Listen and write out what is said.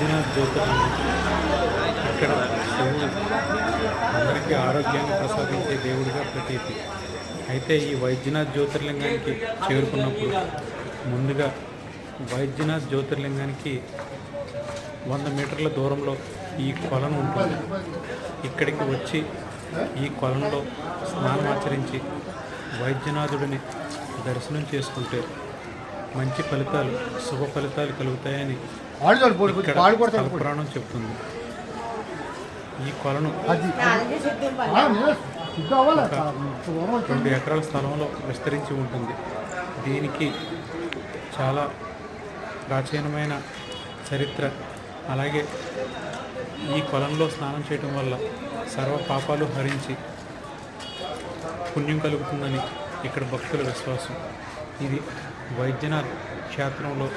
వైద్యనాథ్ జ్యోతిర్లింగం. ఇక్కడ శివుడు అందరికీ ఆరోగ్యాన్ని ప్రసాదించే దేవుడిగా ప్రతీతి. అయితే ఈ వైద్యనాథ్ జ్యోతిర్లింగానికి చేరుకున్నప్పుడు ముందుగా వైద్యనాథ్ జ్యోతిర్లింగానికి 100 మీటర్ల దూరంలో ఈ కొలను ఉంటుంది. ఇక్కడికి వచ్చి ఈ కొలంలో స్నానమాచరించి వైద్యనాథుడిని దర్శనం చేసుకుంటే మంచి ఫలితాలు, శుభ ఫలితాలు కలుగుతాయని ఇక్కడ పురాణం చెప్తుంది. ఈ కొలను 2 ఎకరాల స్థలంలో విస్తరించి ఉంటుంది. దీనికి చాలా ప్రాచీనమైన చరిత్ర, అలాగే ఈ కొలంలో స్నానం చేయటం వల్ల సర్వ పాపాలు హరించి పుణ్యం కలుగుతుందని ఇక్కడ భక్తుల విశ్వాసం. ఇది వైద్యనాథ్ క్షేత్రంలో